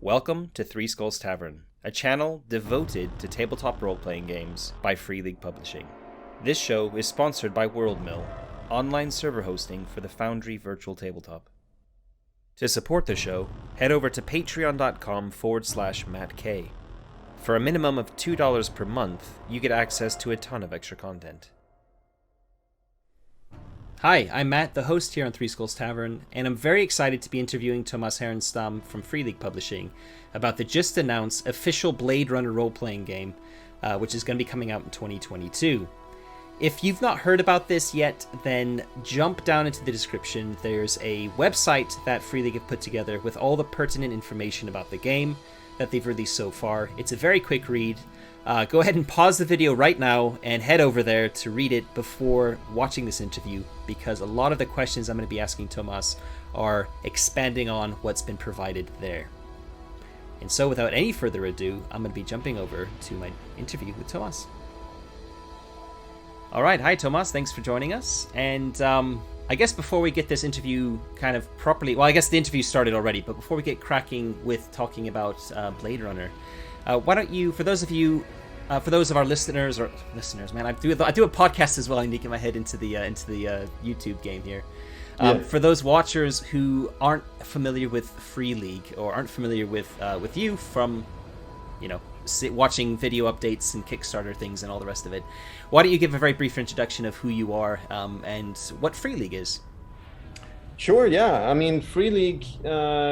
Welcome to Three Skulls Tavern, a channel devoted to tabletop role-playing games by Free League Publishing. This show is sponsored by WorldMill, online server hosting for the Foundry Virtual Tabletop. To support the show, head over to patreon.com/MattK. For a minimum of $2 per month, you get access to a ton of extra content. Hi, I'm Matt, the host here on Three Skulls Tavern, and I'm very excited to be interviewing Tomas Härenstam from Free League Publishing about the just announced official Blade Runner role-playing game, which is going to be coming out in 2022. If you've not heard about this yet, then jump down into the description. There's a website that Free League have put together with all the pertinent information about the game that they've released so far. It's a very quick read. Go ahead and pause the video right now and head over there to read it before watching this interview, because a lot of the questions I'm going to be asking Tomas are expanding on what's been provided there. And so without any further ado, I'm going to be jumping over to my interview with Tomas. All right, hi Tomas, thanks for joining us. And I guess before we get this interview kind of properly, well, I guess the interview started already, but before we get cracking with talking about Blade Runner, why don't you, for those of our listeners, man, I do a podcast as well. I need to get my head into the YouTube game here. For those watchers who aren't familiar with Free League or aren't familiar with you from, watching video updates and Kickstarter things and all the rest of it, why don't you give a very brief introduction of who you are and what Free League is? Sure, yeah. I mean, Free League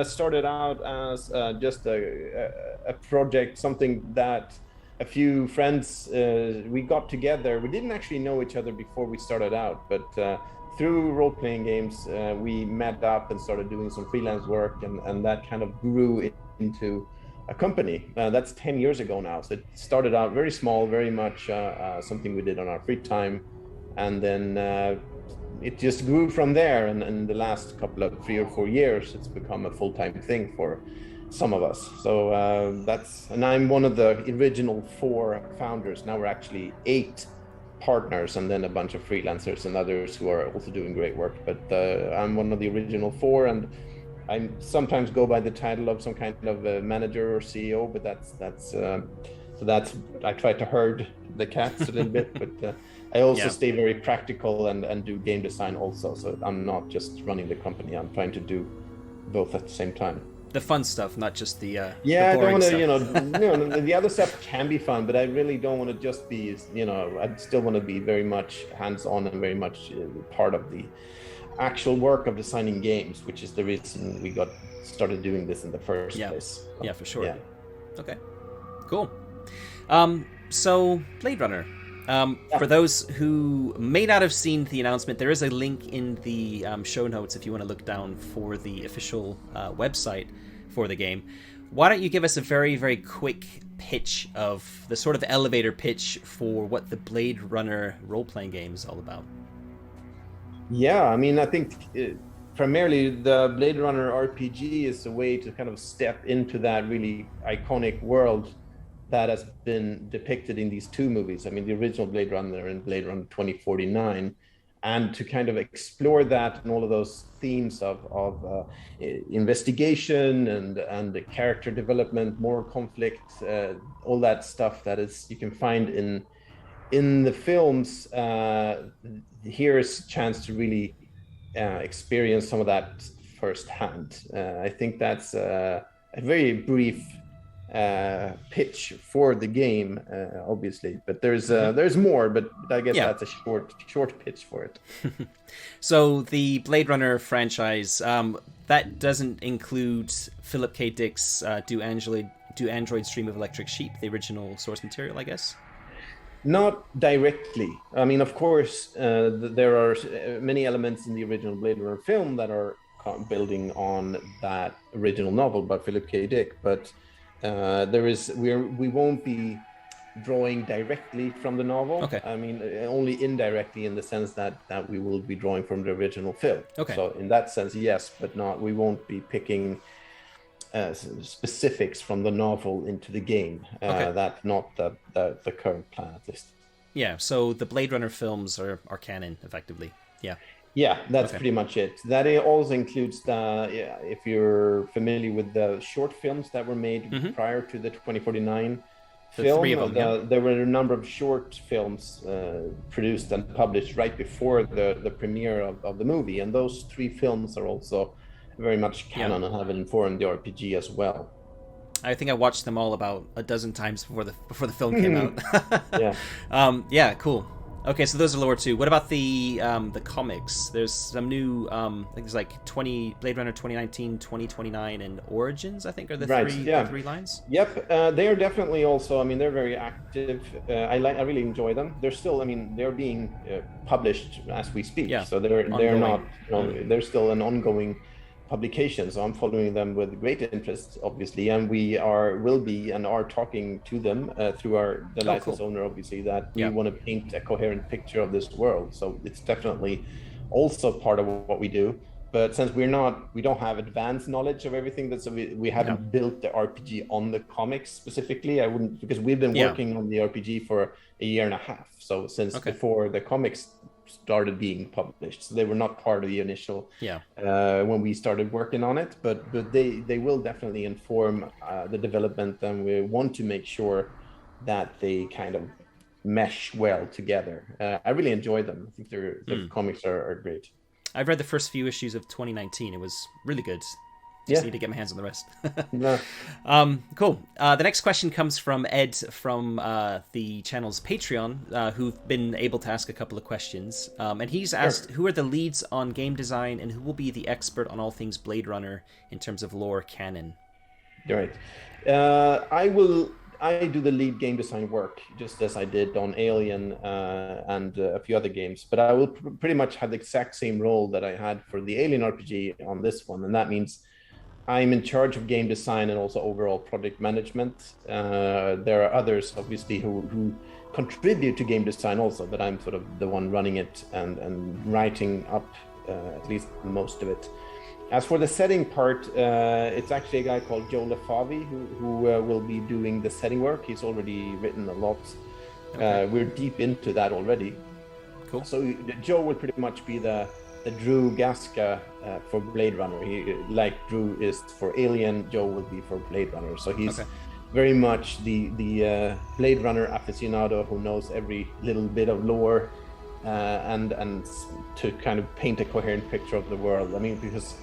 started out as just a project, something that a few friends, we got together. We didn't actually know each other before we started out, but through role-playing games, we met up and started doing some freelance work, and that kind of grew into a company. That's 10 years ago now. So it started out very small, very much something we did on our free time, and then it just grew from there, and in the last couple of 3 or 4 years, it's become a full-time thing for some of us. So and I'm one of the original 4 founders. Now we're actually 8 partners, and then a bunch of freelancers and others who are also doing great work. But I'm one of the original 4, and I sometimes go by the title of some kind of manager or CEO, but that's I try to herd the cats a little bit, but I also stay very practical and do game design also. So I'm not just running the company. I'm trying to do both at the same time. The fun stuff, not just the I don't want to, the other stuff can be fun, but I really don't want to just be, I still want to be very much hands-on and very much part of the actual work of designing games, which is the reason we got started doing this in the first place. Yeah, for sure. Yeah. Okay, cool. So Blade Runner. For those who may not have seen the announcement, there is a link in the show notes if you want to look down for the official website for the game. Why don't you give us a very, very quick pitch of the sort of elevator pitch for what the Blade Runner role-playing game is all about? Yeah, I mean, I think primarily the Blade Runner RPG is a way to kind of step into that really iconic world that has been depicted in these 2 movies. I mean, the original Blade Runner and Blade Runner 2049, and to kind of explore that and all of those themes of investigation and the character development, moral conflict, all that stuff that is you can find in the films. Here is a chance to really experience some of that firsthand. I think that's a very brief pitch for the game, obviously, but there's more, but I guess that's a short pitch for it. So the Blade Runner franchise, that doesn't include Philip K. Dick's Do Androids Dream of Electric Sheep, the original source material, I guess? Not directly. I mean, of course, there are many elements in the original Blade Runner film that are building on that original novel by Philip K. Dick, but we won't be drawing directly from the novel. Okay. I mean, only indirectly, in the sense that we will be drawing from the original film. Okay. So in that sense, yes, but we won't be picking specifics from the novel into the game. That's not the current plan, at least. Yeah, so the Blade Runner films are canon, effectively. Yeah. Yeah, that's Okay. pretty much it. That it also includes the, yeah, if you're familiar with the short films that were made Mm-hmm. prior to the 2049 The three film, of them, yeah. there were a number of short films produced and published right before the premiere of the movie. And those three films are also very much Yeah. canon and have informed the RPG as well. I think I watched them all about a dozen times before the film came out. Yeah. Yeah, cool. Okay, so those are lore too. What about the comics? There's some new I think it's like 20 Blade Runner 2019, 2029, and Origins, I think are the Right. three Yeah. the three lines. Yep, they are definitely also. I mean, they're very active. I really enjoy them. They're still. I mean, they're being published as we speak. Yeah. So they're Ongoing. not. They're still an ongoing publication. So I'm following them with great interest, obviously, and will be and are talking to them through the license cool. owner, obviously, that we Yeah. want to paint a coherent picture of this world. So it's definitely also part of what we do. But since we don't have advanced knowledge of everything, we haven't built the RPG on the comics specifically. I wouldn't, because we've been working on the RPG for a year and a half. So since before the comics started being published, so they were not part of the initial when we started working on it. But they will definitely inform the development, and we want to make sure that they kind of mesh well together. I really enjoy them. I think the comics are great. I've read the first few issues of 2019. It was really good. Just need to get my hands on the rest. Cool. The next question comes from Ed from the channel's Patreon, who've been able to ask a couple of questions. And he's asked, who are the leads on game design, and who will be the expert on all things Blade Runner in terms of lore canon? Right. I do the lead game design work, just as I did on Alien and a few other games, but I will pretty much have the exact same role that I had for the Alien RPG on this one. And that means I'm in charge of game design and also overall project management. There are others, obviously, who contribute to game design also, but I'm sort of the one running it and writing up at least most of it. As for the setting part, it's actually a guy called Joe LaFavi who will be doing the setting work. He's already written a lot. We're deep into that already. Cool. So Joe will pretty much be the Drew Gaska for Blade Runner. He, like Drew is for Alien, Joe will be for Blade Runner. So he's very much the Blade Runner aficionado who knows every little bit of lore and to kind of paint a coherent picture of the world. I mean, because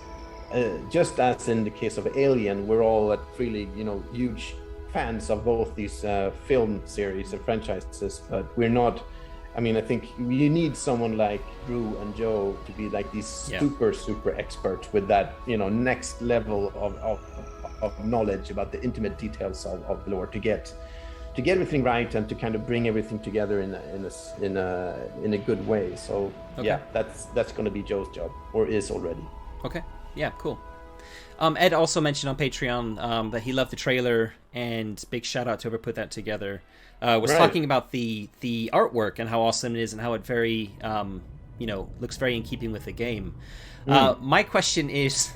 just as in the case of Alien, we're all at Free League, huge fans of both these film series and franchises, but we're not. I mean, I think you need someone like Drew and Joe to be like these super experts with that, next level of knowledge about the intimate details of lore to get everything right and to kind of bring everything together in a good way. So yeah, that's going to be Joe's job, or is already. Okay. Yeah, cool. Ed also mentioned on Patreon that he loved the trailer, and big shout out to whoever put that together. Was talking about the artwork and how awesome it is and how it very, looks very in keeping with the game. My question is,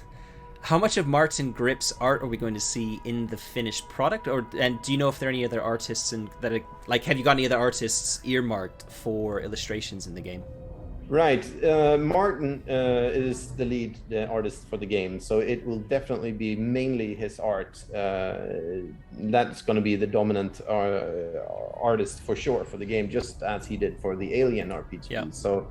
how much of Martin Grip's art are we going to see in the finished product? And do you know if there are any other artists have you got any other artists earmarked for illustrations in the game? Right. Martin is the lead artist for the game, so it will definitely be mainly his art. That's going to be the dominant artist for sure for the game, just as he did for the Alien RPG. Yeah. So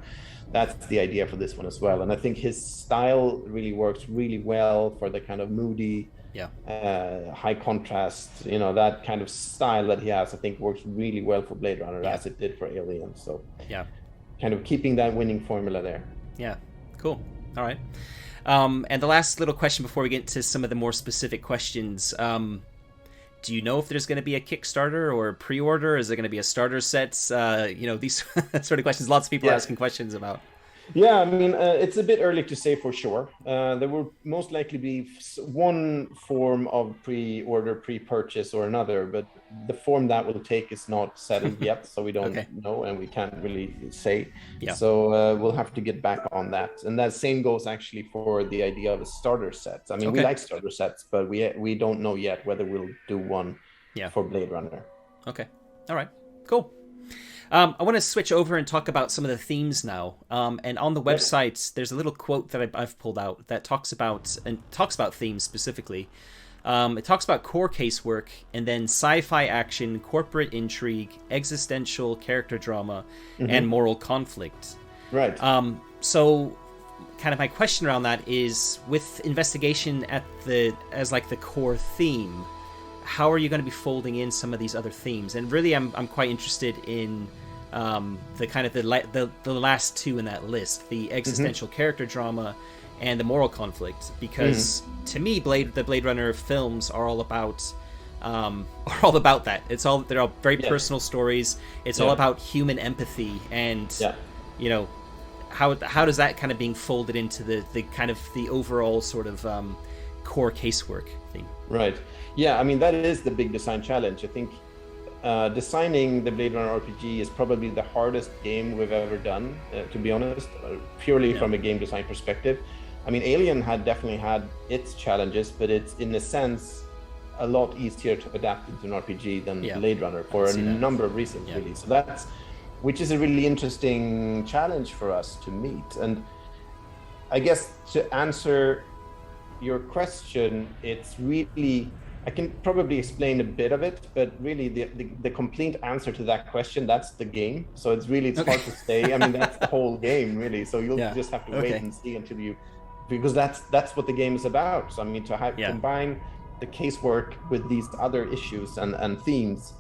that's the idea for this one as well. And I think his style really works really well for the kind of moody, high contrast, that kind of style that he has, I think works really well for Blade Runner as it did for Alien. So kind of keeping that winning formula there. Yeah, cool. All right. And the last little question before we get into some of the more specific questions. Do you know if there's going to be a Kickstarter or a pre-order? Is there going to be a starter set? These sort of questions lots of people are asking questions about. Yeah, I mean, it's a bit early to say for sure. There will most likely be one form of pre-order, pre-purchase or another, but the form that will take is not settled yet, so we don't know and we can't really say. Yeah. So we'll have to get back on that. And that same goes actually for the idea of a starter set. I mean, we like starter sets, but we don't know yet whether we'll do one for Blade Runner. Okay. All right. Cool. I want to switch over and talk about some of the themes now. And on the website, there's a little quote that I've pulled out that talks about themes specifically. It talks about core casework, and then sci-fi action, corporate intrigue, existential character drama, and moral conflict. Right. So, kind of my question around that is, with investigation as the core theme, how are you going to be folding in some of these other themes? And really, I'm quite interested in the kind of the last two in that list, the existential character drama and the moral conflict, because to me, the Blade Runner films are all about that. They're all very personal stories. It's all about human empathy, and you know, how does that kind of being folded into the kind of the overall sort of core casework theme? Right. Yeah, I mean, that is the big design challenge. I think designing the Blade Runner RPG is probably the hardest game we've ever done, to be honest, purely from a game design perspective. I mean, Alien definitely had its challenges, but it's in a sense a lot easier to adapt into an RPG than Blade Runner for a number of reasons, really. So which is a really interesting challenge for us to meet. And I guess to answer your question, it's really, I can probably explain a bit of it, but really the complete answer to that question, that's the game. So it's hard to say. I mean, that's the whole game, really. So you'll just have to wait and see because that's what the game is about. So I mean, to combine the casework with these other issues and themes,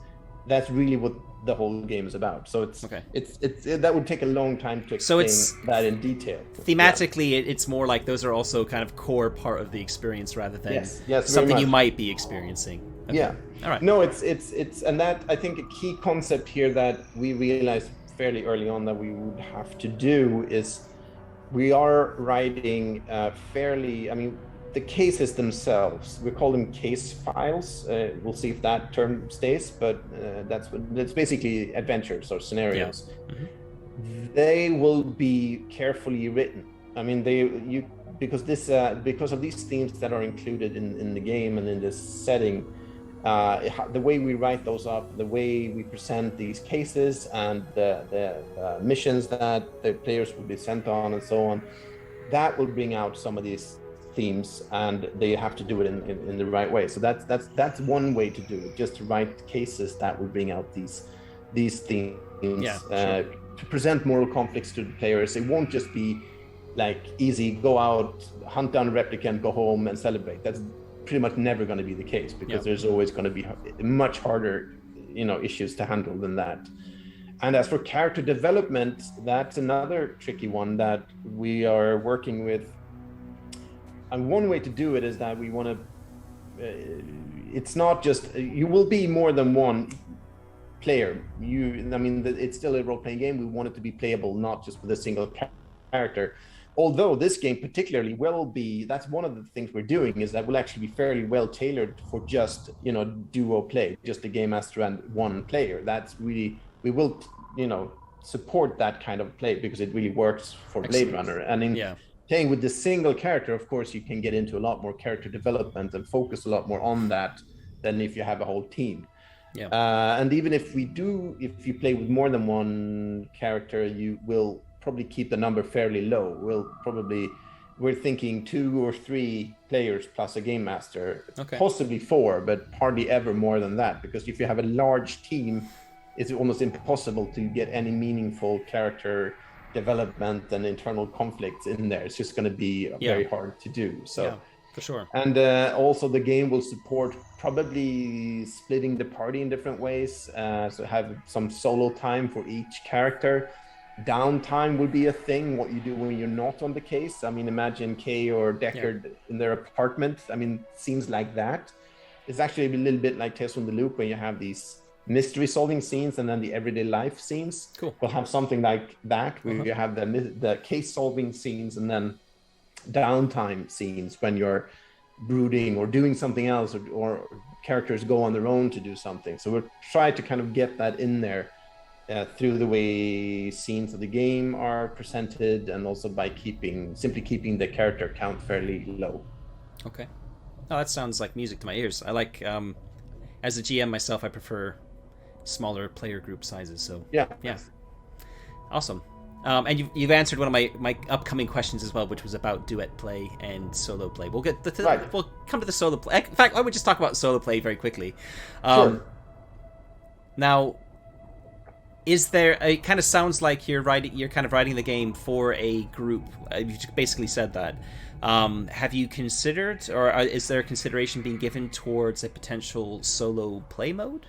that's really what the whole game is about. So it's that would take a long time to explain that in detail. Thematically, it's more like those are also kind of core part of the experience rather than something you might be experiencing. Okay. Yeah. All right. No, it's and that, I think, a key concept here that we realized fairly early on that we would have to do is we are writing the cases themselves, we call them case files. We'll see if that term stays, but that's basically adventures or scenarios. They will be carefully written. I mean, because of these themes that are included in the game and in this setting, the way we write those up, the way we present these cases and the missions that the players will be sent on and so on, that will bring out some of these themes, and they have to do it in the right way. So that's one way to do it, just to write cases that will bring out these themes, to present moral conflicts to the players. It won't just be like easy, go out, hunt down a replicant, go home and celebrate. That's pretty much never going to be the case, because there's always going to be much harder, issues to handle than that. And as for character development, that's another tricky one that we are working with. And one way to do it is that we want to, it's not just, you will be more than one player. It's still a role-playing game. We want it to be playable, not just with a single character. Although this game particularly will be, that's one of the things we're doing, is that will actually be fairly well tailored for just, duo play, just a game master and one player. That's really, we will, support that kind of play because it really works for Blade Runner. And playing with the single character, of course, you can get into a lot more character development and focus a lot more on that than if you have a whole team. And even if you play with more than one character, you will probably keep the number fairly low. We're thinking 2 or 3 players plus a game master, possibly 4, but hardly ever more than that, because if you have a large team, it's almost impossible to get any meaningful character development and internal conflicts in there. It's just going to be very hard to do. So for sure. And also the game will support probably splitting the party in different ways, so have some solo time for each character. Downtime will be a thing, what you do when you're not on the case. I mean, imagine Kay or Deckard in their apartment. I mean, scenes like that. It's actually a little bit like Tales from the Loop, where you have these mystery solving scenes and then the everyday life scenes. Cool. We'll have something like that, where you have the case solving scenes and then downtime scenes when you're brooding or doing something else, or characters go on their own to do something. So we'll try to kind of get that in there through the way scenes of the game are presented, and also by simply keeping the character count fairly low. Okay. Oh, that sounds like music to my ears. I like, as a GM myself, I prefer smaller player group sizes. So yeah. Awesome. And you've answered one of my upcoming questions as well, which was about duet play and solo play. We'll we'll come to the solo play. In fact, I would just talk about solo play very quickly. Sure. Now, is there? It kind of sounds like you're kind of writing the game for a group. You basically said that. Have you considered, or is there consideration being given towards a potential solo play mode?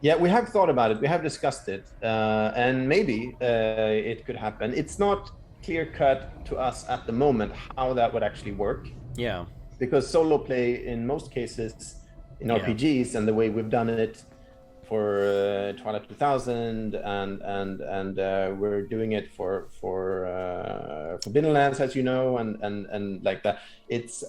Yeah, we have thought about it. We have discussed it, and maybe it could happen. It's not clear-cut to us at the moment how that would actually work. Yeah. Because solo play, in most cases, in RPGs, and the way we've done it for Twilight 2000, and we're doing it for Forbidden Lands, as you know, and like that. It's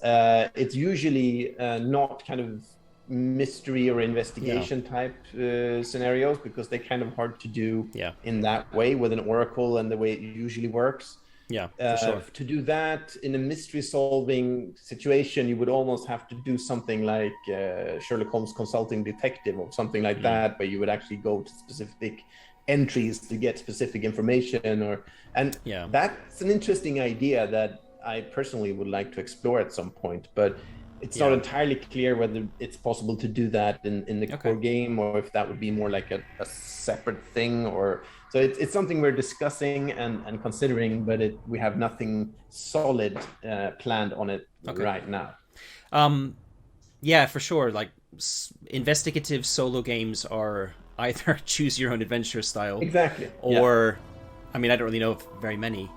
usually not kind of mystery or investigation type scenarios, because they're kind of hard to do in that way with an oracle and the way it usually works. For sure. To do that in a mystery solving situation, you would almost have to do something like Sherlock Holmes Consulting Detective or something like that, where you would actually go to specific entries to get specific information, that's an interesting idea that I personally would like to explore at some point, but it's not entirely clear whether it's possible to do that in the core game, or if that would be more like a separate thing. Or so it's something we're discussing and considering, but we have nothing solid planned on it right now. Yeah, for sure. Like investigative solo games are either choose your own adventure style, or I mean, I don't really know of very many.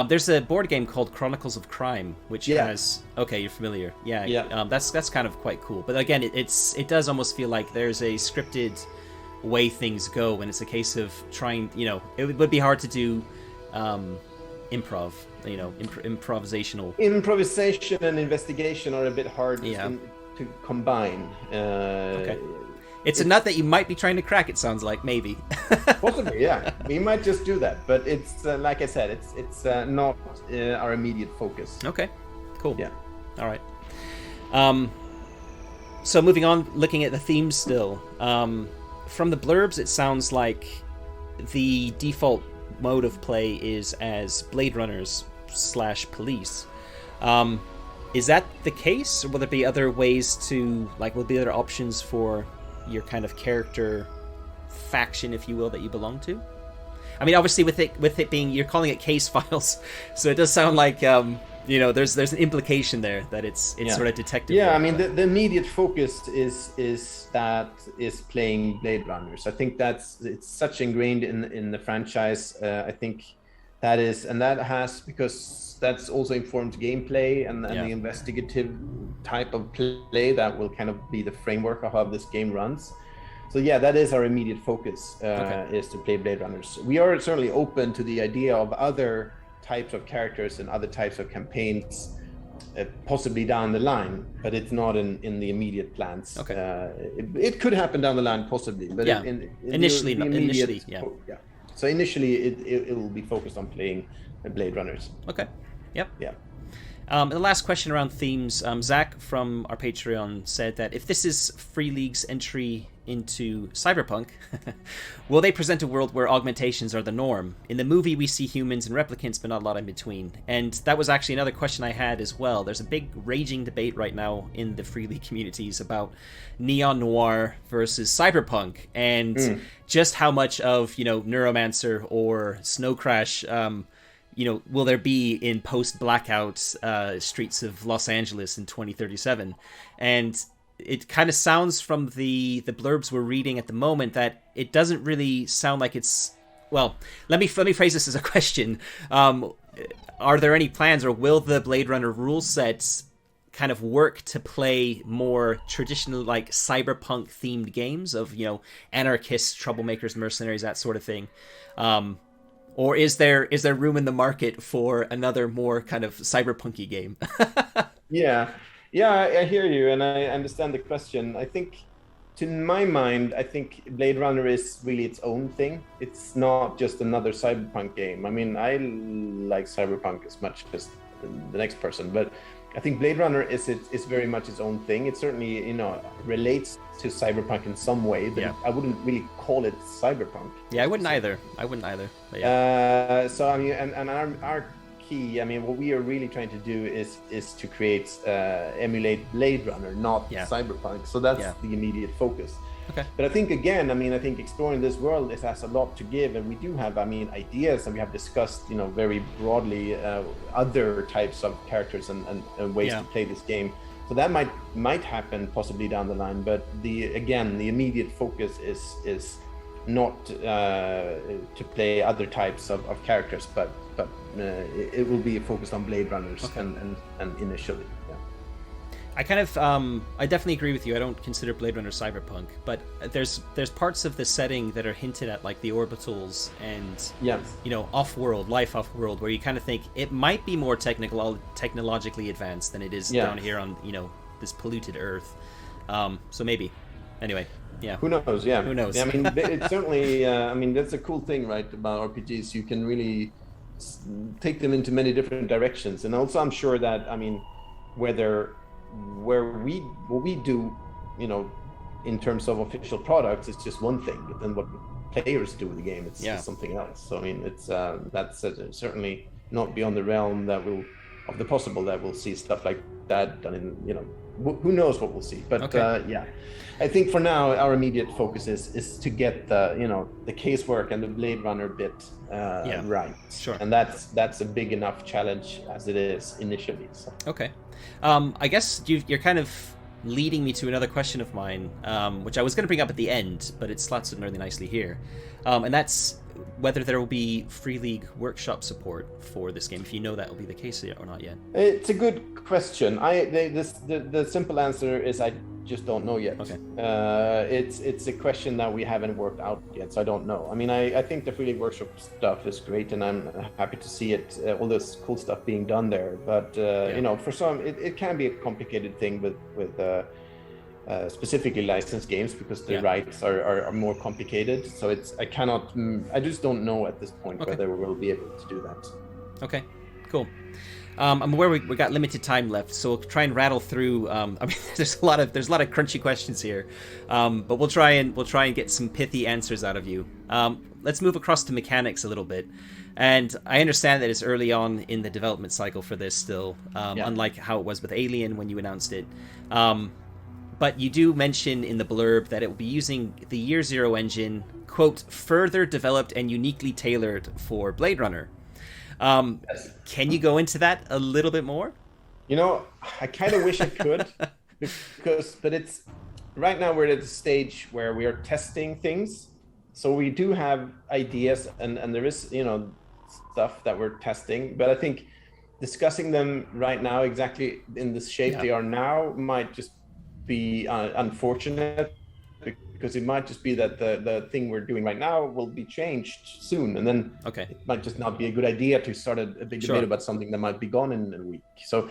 There's a board game called Chronicles of Crime, which has you're familiar. That's kind of quite cool. But again, it does almost feel like there's a scripted way things go, and it's a case of trying. It would be hard to do improv. Improvisational. Improvisation and investigation are a bit hard to combine. It's a nut that you might be trying to crack, it sounds like, maybe. Possibly, yeah. We might just do that. But it's, like I said, it's not our immediate focus. Okay, cool. Yeah. All right. So moving on, looking at the themes still. From the blurbs, it sounds like the default mode of play is as Blade Runners / police. Is that the case? Or will there be other ways to, like, will there be other options for your kind of character faction, if you will, that you belong to? I mean, obviously with it being, you're calling it case files, so it does sound like there's an implication there that it's sort of detective work. I mean, the immediate focus is playing Blade Runners. I think it's such ingrained in the franchise. I think that is, and that has, because that's also informed gameplay and the investigative type of play that will kind of be the framework of how this game runs. So that is our immediate focus, is to play Blade Runners. We are certainly open to the idea of other types of characters and other types of campaigns, possibly down the line, but it's not in the immediate plans. It could happen down the line, possibly, but initially. So initially, it will be focused on playing Blade Runners. Okay. Yep. Yeah. The last question around themes. Zach from our Patreon said that if this is Free League's entry into Cyberpunk, will they present a world where augmentations are the norm? In the movie, we see humans and replicants, but not a lot in between. And that was actually another question I had as well. There's a big raging debate right now in the Free League communities about Neon Noir versus Cyberpunk, and just how much of, Neuromancer or Snow Crash will there be in post-blackout streets of Los Angeles in 2037? And it kind of sounds from the blurbs we're reading at the moment that it doesn't really sound like it's... Well, let me phrase this as a question. Are there any plans, or will the Blade Runner rule sets kind of work to play more traditional, like, cyberpunk-themed games of, anarchists, troublemakers, mercenaries, that sort of thing? Or is there room in the market for another more kind of cyberpunky game? I hear you, and I understand the question. I think, to my mind, I think Blade Runner is really its own thing. It's not just another cyberpunk game. I mean, I like cyberpunk as much as the next person, but I think Blade Runner is very much its own thing. It certainly, you know, relates to Cyberpunk in some way, but I wouldn't really call it Cyberpunk. Yeah, I wouldn't either. But so I mean, and our key, I mean, what we are really trying to do is to create emulate Blade Runner, not Cyberpunk. So that's the immediate focus. Okay. But I think, again, I mean, I think exploring this world, it has a lot to give, and we do have, I mean, ideas, and we have discussed, you know, very broadly other types of characters and ways to play this game. So that might happen possibly down the line, but the immediate focus is not to play other types of characters, but it will be focused on Blade Runners and initially. I kind of, I definitely agree with you. I don't consider Blade Runner Cyberpunk, but there's parts of the setting that are hinted at, like the orbitals and, you know, life off-world, where you kind of think it might be more technologically advanced than it is down here on, you know, this polluted Earth. So maybe. Anyway, Who knows? Yeah. Who knows? I mean, it's certainly, I mean, that's a cool thing, right, about RPGs. You can really take them into many different directions. And also, I'm sure that, I mean, what we do, you know, in terms of official products, it's just one thing, but then what players do with the game, it's just something else. So I mean, it's that's certainly not beyond the realm of the possible that we'll see stuff like that done in, you know, who knows what we'll see. But I think for now our immediate focus is to get the, you know, the casework and the Blade Runner bit right. Sure. And that's a big enough challenge as it is initially. So. Okay. I guess you're kind of leading me to another question of mine, which I was going to bring up at the end, but it slots in really nicely here. And that's whether there will be Free League workshop support for this game, if you know that will be the case or not yet. It's a good question. The simple answer is I just don't know yet. Okay. It's a question that we haven't worked out yet, so I don't know. I mean, I think the Free League workshop stuff is great, and I'm happy to see it, all this cool stuff being done there. But you know, for some, it can be a complicated thing with specifically licensed games, because the rights are more complicated. So I just don't know at this point whether we'll be able to do that. Okay, cool. I'm aware we got limited time left, so we'll try and rattle through. I mean, there's a lot of crunchy questions here, but we'll try and get some pithy answers out of you. Let's move across to mechanics a little bit. And I understand that it's early on in the development cycle for this still, unlike how it was with Alien when you announced it. But you do mention in the blurb that it will be using the Year Zero engine, quote, further developed and uniquely tailored for Blade Runner. Can you go into that a little bit more? You know, I kind of wish I could, but it's right now we're at the stage where we are testing things. So we do have ideas, and there is, you know, stuff that we're testing, but I think discussing them right now exactly in the shape they are now might just be unfortunate, because it might just be that the thing we're doing right now will be changed soon, and then it might just not be a good idea to start a big debate about something that might be gone in a week. So,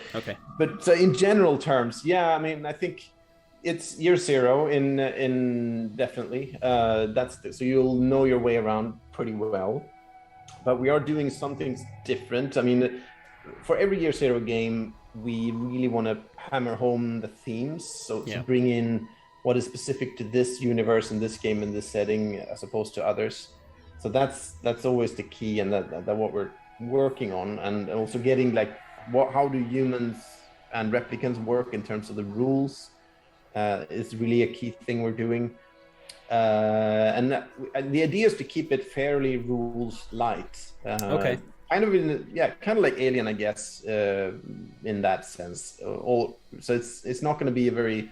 but in general terms, I mean, I think it's Year Zero in definitely. So you'll know your way around pretty well. But we are doing some things different. I mean, for every Year Zero game, we really want to hammer home the themes. So to bring in what is specific to this universe and this game and this setting as opposed to others. So that's always the key, and that what we're working on, and also getting like how do humans and replicants work in terms of the rules is really a key thing we're doing. And the idea is to keep it fairly rules light. Kind of like Alien, I guess, in that sense. So it's not going to be we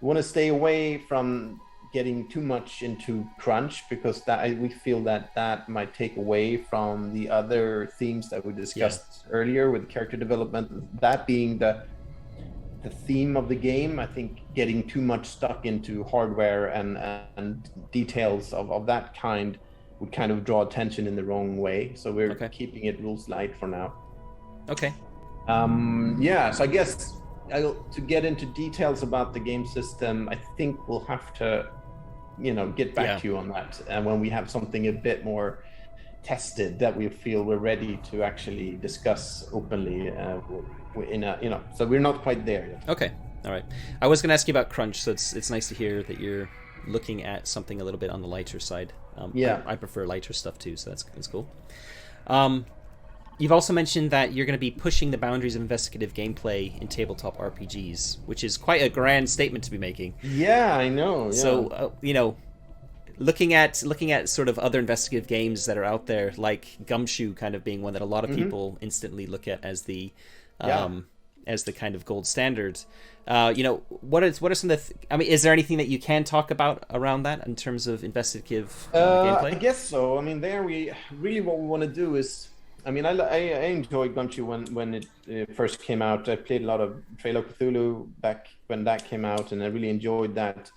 want to stay away from getting too much into crunch, because we feel that might take away from the other themes that we discussed earlier with character development. That being the theme of the game, I think getting too much stuck into hardware and details of that kind would kind of draw attention in the wrong way. So we're keeping it rules light for now. Okay. So I guess to get into details about the game system, I think we'll have to, get back to you on that. And when we have something a bit more tested that we feel we're ready to actually discuss openly, in a, so we're not quite there yet. Okay, all right. I was going to ask you about crunch, so it's nice to hear that you're looking at something a little bit on the lighter side. I prefer lighter stuff too, so that's cool. You've also mentioned that you're going to be pushing the boundaries of investigative gameplay in tabletop RPGs, which is quite a grand statement to be making. Yeah, I know. Yeah. So, looking at sort of other investigative games that are out there, like Gumshoe kind of being one that a lot of people instantly look at as the kind of gold standard. What are some of the is there anything that you can talk about around that in terms of investigative gameplay? I guess so. I mean, there what we want to do is, I enjoyed Gumshoe when it first came out. I played a lot of Trail of Cthulhu back when that came out, and I really enjoyed that.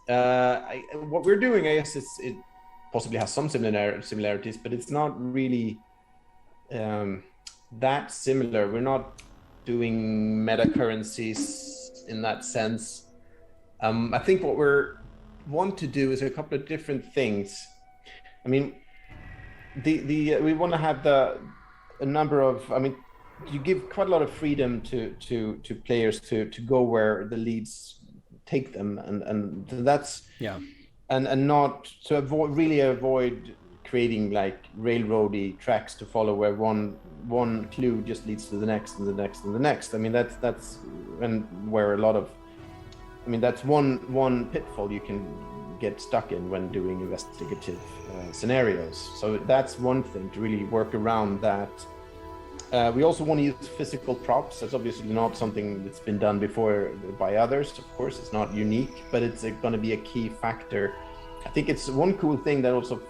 What we're doing, I guess, it possibly has some similarities, but it's not really that similar. We're not doing meta currencies in that sense. I think what we want to do is a couple of different things. I mean, we want to have a number of. I mean, you give quite a lot of freedom to players to go where the leads take them, and that's and not to avoid creating like railroady tracks to follow where one clue just leads to the next and the next and the next. I mean, that's and where a lot of, I mean, that's one pitfall you can get stuck in when doing investigative scenarios. So that's one thing, to really work around that. We also want to use physical props. That's obviously not something that's been done before by others. Of course, it's not unique, but it's going to be a key factor. I think it's one cool thing that also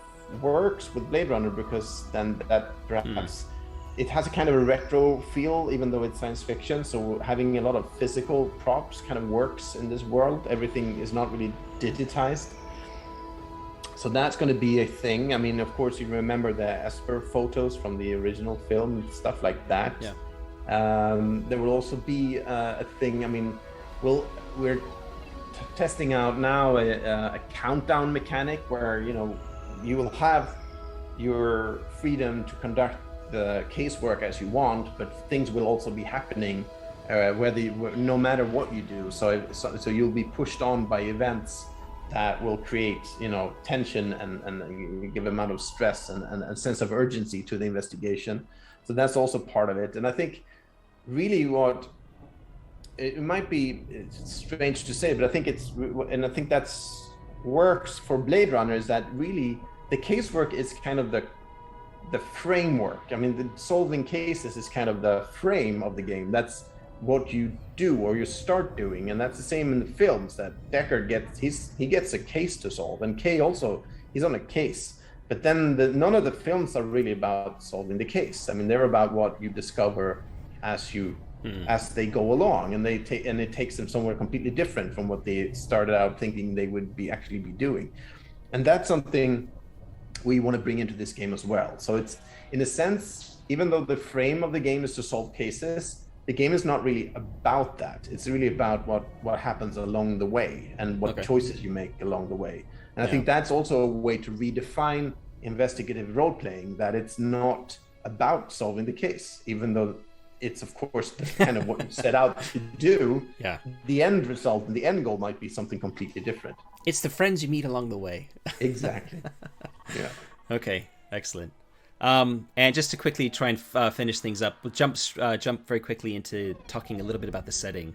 works with Blade Runner, because then that perhaps it has a kind of a retro feel, even though it's science fiction. So having a lot of physical props kind of works in this world. Everything is not really digitized. So that's going to be a thing. I mean, of course, you remember the Esper photos from the original film, stuff like that. Yeah. There will also be a thing. I mean, we're testing out now a countdown mechanic where, you will have your freedom to conduct the casework as you want, but things will also be happening no matter what you do. So you'll be pushed on by events that will create, tension and give amount of stress and a sense of urgency to the investigation. So that's also part of it. And I think really it might be strange to say, but I think that's works for Blade Runner, is that really the casework is kind of the framework. I mean, the solving cases is kind of the frame of the game. That's what you do or you start doing, and that's the same in the films, that Deckard gets a case to solve, and Kay also, he's on a case, but then none of the films are really about solving the case. I mean, they're about what you discover as they go along, and it takes them somewhere completely different from what they started out thinking they would actually be doing. And that's something we want to bring into this game as well. So it's, in a sense, even though the frame of the game is to solve cases, the game is not really about that. It's really about what happens along the way and what choices you make along the way. And I think that's also a way to redefine investigative role-playing, that it's not about solving the case, even though it's, of course, kind of what you set out to do. Yeah. The end result and the end goal might be something completely different. It's the friends you meet along the way. Exactly. Yeah. Okay, excellent. And just to quickly try and finish things up, we'll jump very quickly into talking a little bit about the setting.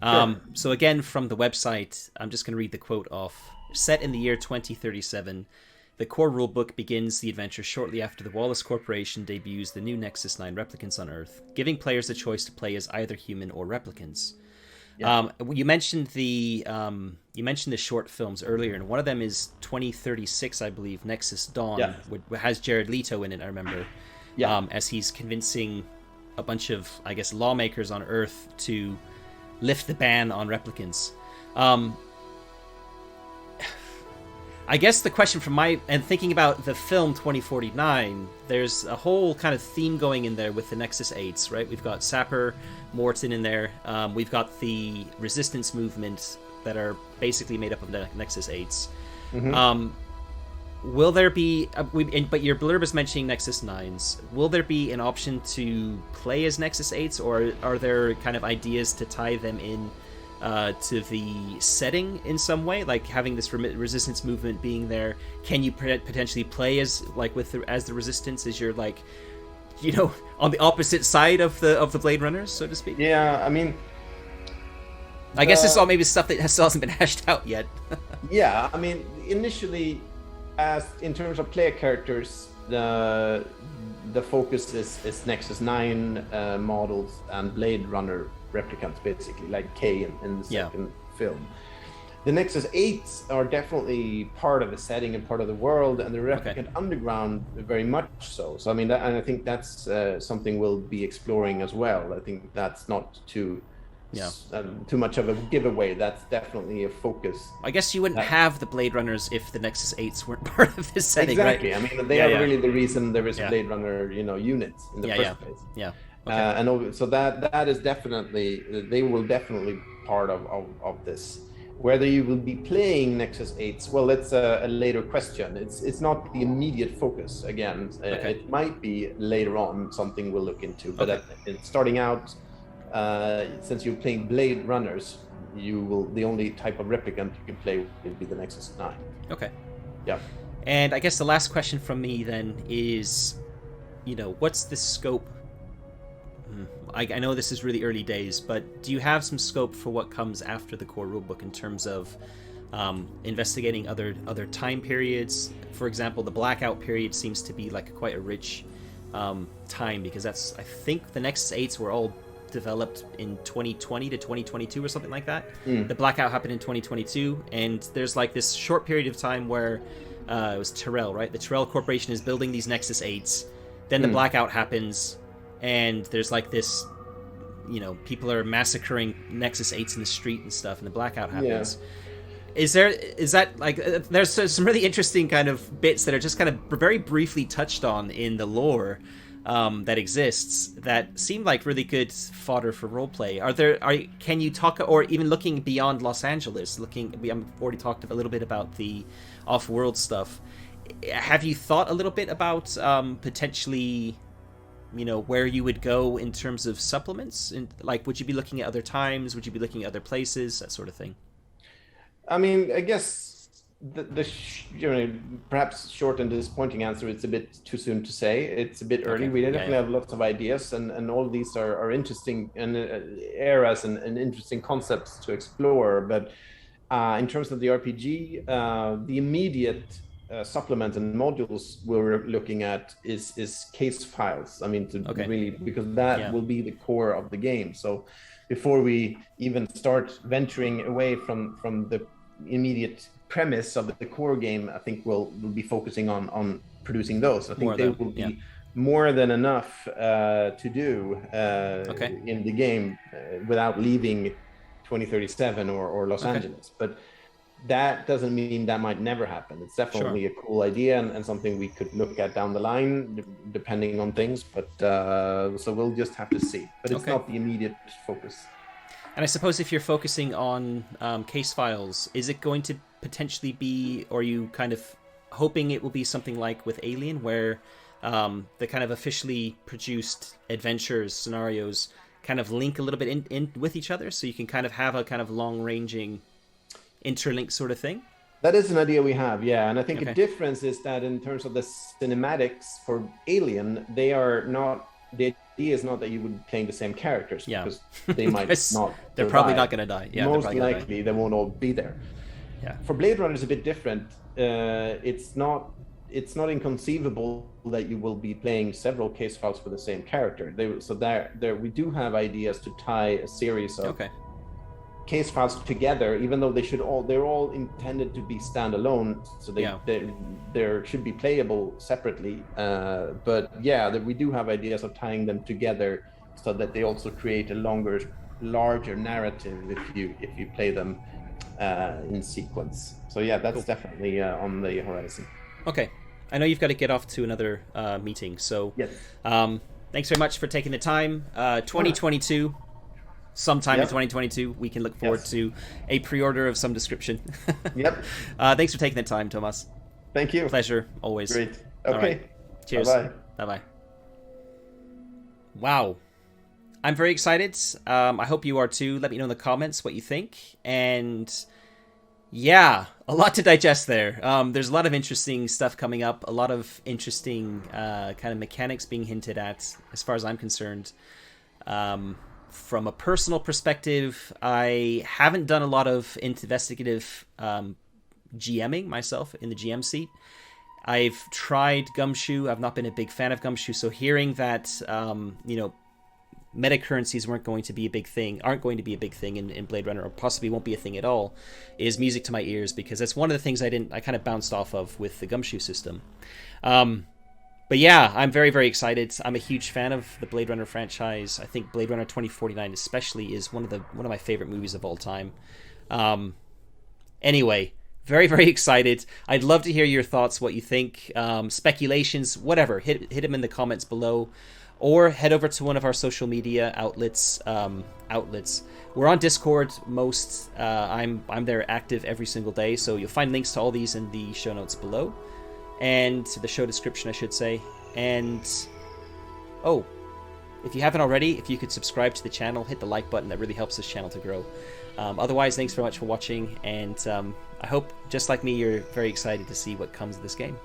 Sure. So again, from the website, I'm just going to read the quote off. Set in the year 2037, the core rulebook begins the adventure shortly after the Wallace Corporation debuts the new Nexus 9 replicants on Earth, giving players the choice to play as either human or replicants. Yeah. You mentioned the short films earlier, and one of them is 2036, I believe, Nexus Dawn, which has Jared Leto in it, I remember, as he's convincing a bunch of, I guess, lawmakers on Earth to lift the ban on replicants. I guess the question and thinking about the film 2049, there's a whole kind of theme going in there with the Nexus 8s, right? We've got Sapper, Morton in there. We've got the resistance movement that are basically made up of the Nexus 8s. Mm-hmm. will there be? But your blurb is mentioning Nexus 9s. Will there be an option to play as Nexus 8s, or are there kind of ideas to tie them in to the setting in some way, like having this resistance movement being there? Can you potentially play as as the resistance, as you're like, on the opposite side of the Blade Runners, so to speak? Yeah, I mean, I guess this is all maybe stuff that still hasn't been hashed out yet. Yeah, I mean, initially, as in terms of player characters, the focus is Nexus 9 models and Blade Runner replicants, basically, like K in the second film. The Nexus 8s are definitely part of the setting and part of the world, and the replicant underground very much so. So I mean, and I think that's something we'll be exploring as well. I think that's not too much of a giveaway. That's definitely a focus. I guess you wouldn't have the Blade Runners if the Nexus 8s weren't part of this setting, exactly. right? I mean, they are really the reason there is Blade Runner, units in the first place. Yeah. Okay. And so that is definitely, they will definitely part of this. Whether you will be playing Nexus 8s, well, that's a later question. It's not the immediate focus. Again, it might be later on something we'll look into. But starting out, since you're playing Blade Runners, the only type of replicant you can play will be the Nexus 9. Okay. Yeah. And I guess the last question from me then is, what's the scope? I know this is really early days, but do you have some scope for what comes after the core rulebook in terms of investigating other time periods? For example, the blackout period seems to be like quite a rich time, because I think the Nexus 8s were all developed in 2020 to 2022 or something like that. The blackout happened in 2022, and there's like this short period of time where it was Tyrell, right? The Tyrell Corporation is building these Nexus 8s. Then the blackout happens, and there's like this, people are massacring Nexus 8s in the street and stuff, and the blackout happens. Yeah. There's some really interesting kind of bits that are just kind of very briefly touched on in the lore that exists that seem like really good fodder for roleplay. Can you talk, or even looking beyond Los Angeles, I've already talked a little bit about the off-world stuff. Have you thought a little bit about potentially, where you would go in terms of supplements? And would you be looking at other times? Would you be looking at other places? That sort of thing. I mean, I guess perhaps short and disappointing answer, it's a bit too soon to say. It's a bit early. We definitely have lots of ideas, and all of these are interesting and eras and interesting concepts to explore. But in terms of the RPG, the immediate supplement and modules we're looking at is case files. I mean, really, because that will be the core of the game. So before we even start venturing away from the immediate premise of the core game, I think we'll be focusing on producing those. I think they will be more than enough to do in the game without leaving 2037 or Los Angeles. But that doesn't mean that might never happen. It's definitely a cool idea and something we could look at down the line, depending on things. But so we'll just have to see. But it's not the immediate focus. And I suppose if you're focusing on case files, is it going to potentially be, or are you kind of hoping it will be something like with Alien, where the kind of officially produced adventures, scenarios, kind of link a little bit in with each other, so you can kind of have a kind of long-ranging interlink sort of thing? That is an idea we have, and I think a difference is that in terms of the cinematics for Alien, they are not, the idea is not that you would be playing the same characters, because they might not. They're probably not going to die. Most likely they won't all be there. For Blade Runner, it's a bit different. It's not inconceivable that you will be playing several case files for the same character. There we do have ideas to tie a series of case files together, even though they're all intended to be standalone, so they should be playable separately. But we do have ideas of tying them together so that they also create a larger narrative if you play them in sequence. So that's definitely on the horizon. Okay. I know you've got to get off to another meeting, so thanks very much for taking the time. 2022. Sometime in 2022, we can look forward to a pre-order of some description. Thanks for taking the time, Tomas. Thank you. Pleasure, always. Great. All Okay. right. Cheers. Bye-bye. Bye-bye. Wow. I'm very excited. I hope you are too. Let me know in the comments what you think. And yeah, a lot to digest there. There's a lot of interesting stuff coming up. A lot of interesting kind of mechanics being hinted at, as far as I'm concerned. From a personal perspective, I haven't done a lot of investigative GMing myself in the GM seat. I've tried Gumshoe. I've not been a big fan of Gumshoe. So hearing that, meta currencies aren't going to be a big thing in Blade Runner, or possibly won't be a thing at all, is music to my ears, because that's one of the things I kind of bounced off of with the Gumshoe system. But yeah, I'm very, very excited. I'm a huge fan of the Blade Runner franchise. I think Blade Runner 2049 especially is one of my favorite movies of all time. Anyway, very, very excited. I'd love to hear your thoughts, what you think, speculations, whatever. Hit them in the comments below, or head over to one of our social media outlets. We're on Discord most. I'm there active every single day, so you'll find links to all these in the show notes below, and the show description, I should say. And oh, if you haven't already, if you could subscribe to the channel, hit the like button. That really helps this channel to grow. Otherwise, thanks very much for watching, and I hope, just like me, you're very excited to see what comes of this game.